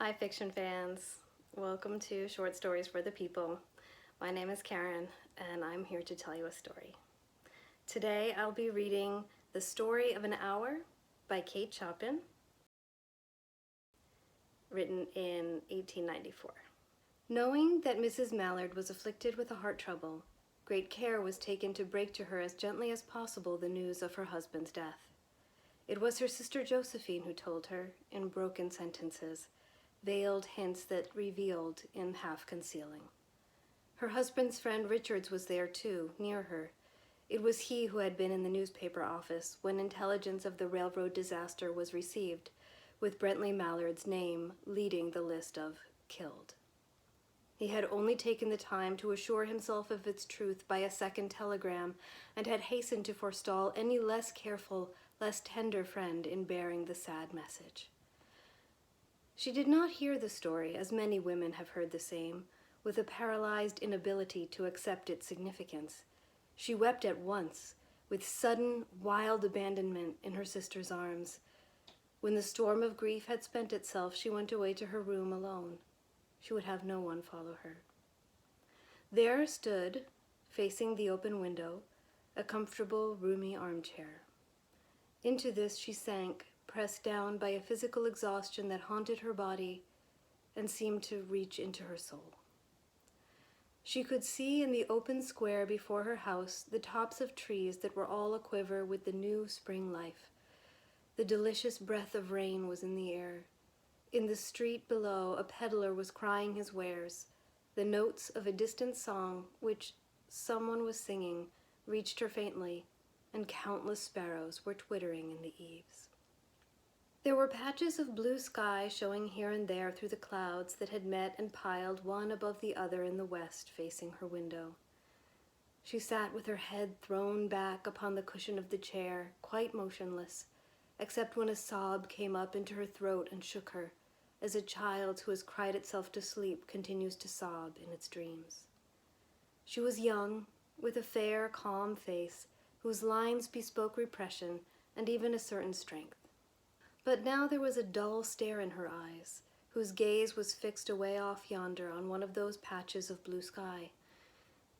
Hi, fiction fans. Welcome to Short Stories for the People. My name is Karen, and I'm here to tell you a story. Today, I'll be reading The Story of an Hour by Kate Chopin, written in 1894. Knowing that Mrs. Mallard was afflicted with a heart trouble, great care was taken to break to her as gently as possible the news of her husband's death. It was her sister Josephine who told her, in broken sentences, veiled hints that revealed in half-concealing. Her husband's friend Richards was there too, near her. It was he who had been in the newspaper office when intelligence of the railroad disaster was received, with Brentley Mallard's name leading the list of killed. He had only taken the time to assure himself of its truth by a second telegram, and had hastened to forestall any less careful, less tender friend in bearing the sad message. She did not hear the story, as many women have heard the same, with a paralyzed inability to accept its significance. She wept at once, with sudden, wild abandonment in her sister's arms. When the storm of grief had spent itself, she went away to her room alone. She would have no one follow her. There stood, facing the open window, a comfortable, roomy armchair. Into this she sank, pressed down by a physical exhaustion that haunted her body and seemed to reach into her soul. She could see in the open square before her house the tops of trees that were all aquiver with the new spring life. The delicious breath of rain was in the air. In the street below, a peddler was crying his wares. The notes of a distant song, which someone was singing, reached her faintly, and countless sparrows were twittering in the eaves. There were patches of blue sky showing here and there through the clouds that had met and piled one above the other in the west facing her window. She sat with her head thrown back upon the cushion of the chair, quite motionless, except when a sob came up into her throat and shook her, as a child who has cried itself to sleep continues to sob in its dreams. She was young, with a fair, calm face, whose lines bespoke repression and even a certain strength. But now there was a dull stare in her eyes, whose gaze was fixed away off yonder on one of those patches of blue sky.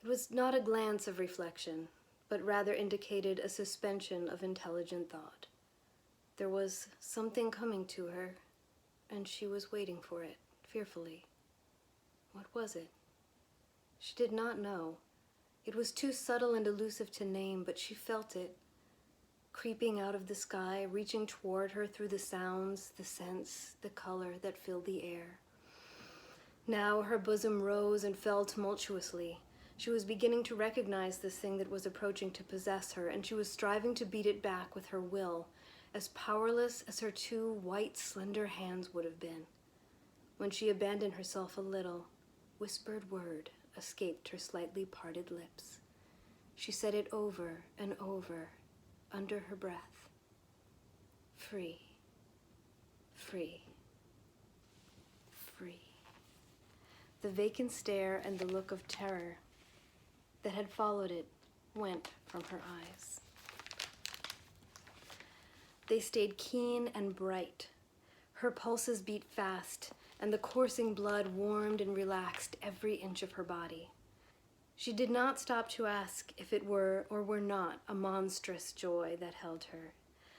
It was not a glance of reflection, but rather indicated a suspension of intelligent thought. There was something coming to her, and she was waiting for it, fearfully. What was it? She did not know. It was too subtle and elusive to name, but she felt it, creeping out of the sky, reaching toward her through the sounds, the scents, the color that filled the air. Now her bosom rose and fell tumultuously. She was beginning to recognize this thing that was approaching to possess her, and she was striving to beat it back with her will, as powerless as her two white, slender hands would have been. When she abandoned herself a little, whispered word escaped her slightly parted lips. She said it over and over, under her breath. Free, free, free. The vacant stare and the look of terror that had followed it went from her eyes. They stayed keen and bright. Her pulses beat fast, and the coursing blood warmed and relaxed every inch of her body. She did not stop to ask if it were or were not a monstrous joy that held her.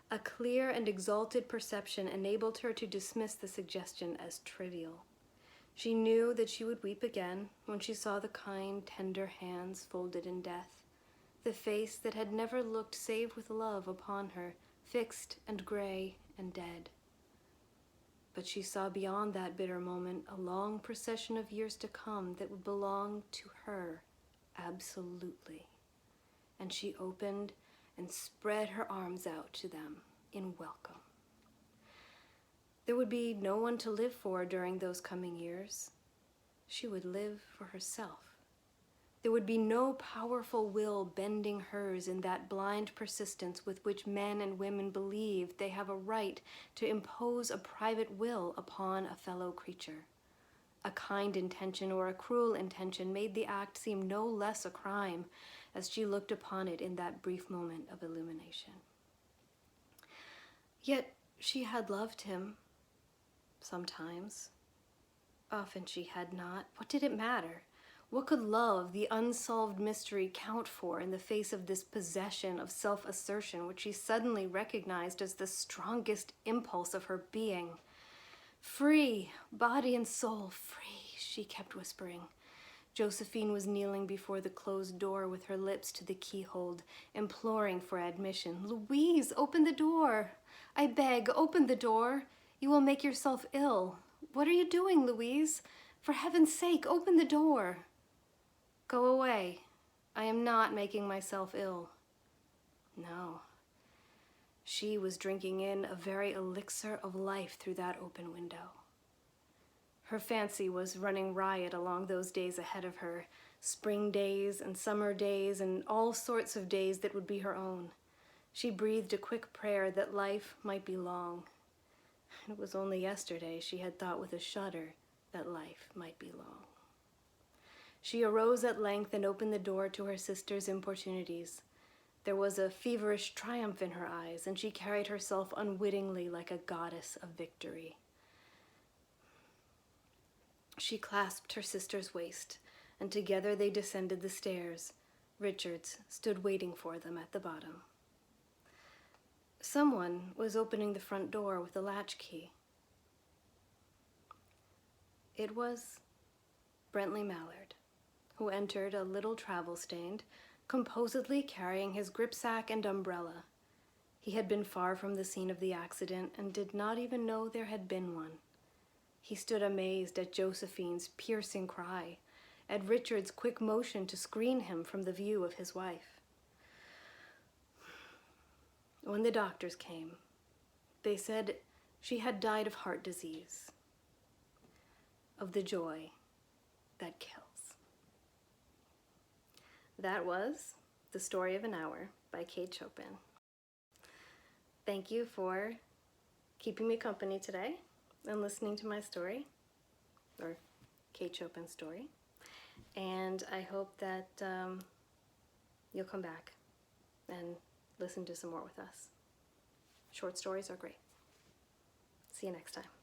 A clear and exalted perception enabled her to dismiss the suggestion as trivial. She knew that she would weep again when she saw the kind, tender hands folded in death, the face that had never looked save with love upon her, fixed and gray and dead. But she saw beyond that bitter moment a long procession of years to come that would belong to her absolutely, and she opened and spread her arms out to them in welcome. There would be no one to live for during those coming years. She would live for herself. There would be no powerful will bending hers in that blind persistence with which men and women believe they have a right to impose a private will upon a fellow creature. A kind intention or a cruel intention made the act seem no less a crime as she looked upon it in that brief moment of illumination. Yet she had loved him, sometimes, Often she had not. What did it matter? What could love, the unsolved mystery, count for in the face of this possession of self-assertion which she suddenly recognized as the strongest impulse of her being? Free, body and soul, free, she kept whispering. Josephine was kneeling before the closed door with her lips to the keyhole, imploring for admission. Louise, open the door. I beg, open the door. You will make yourself ill. What are you doing, Louise? For heaven's sake, open the door. Go away. I am not making myself ill. No. She was drinking in a very elixir of life through that open window. Her fancy was running riot along those days ahead of her, spring days and summer days and all sorts of days that would be her own. She breathed a quick prayer that life might be long. It was only yesterday she had thought with a shudder that life might be long. She arose at length and opened the door to her sister's importunities. There was a feverish triumph in her eyes, and she carried herself unwittingly like a goddess of victory. She clasped her sister's waist, and together they descended the stairs. Richards stood waiting for them at the bottom. Someone was opening the front door with a latchkey. It was Brentley Mallard, who entered a little travel-stained, composedly carrying his gripsack and umbrella. He had been far from the scene of the accident and did not even know there had been one. He stood amazed at Josephine's piercing cry, at Richard's quick motion to screen him from the view of his wife. When the doctors came, they said she had died of heart disease, of the joy that kills. That was The Story of an Hour by Kate Chopin. Thank you for keeping me company today and listening to my story, or Kate Chopin's story. And I hope that you'll come back and listen to some more with us. Short stories are great. See you next time.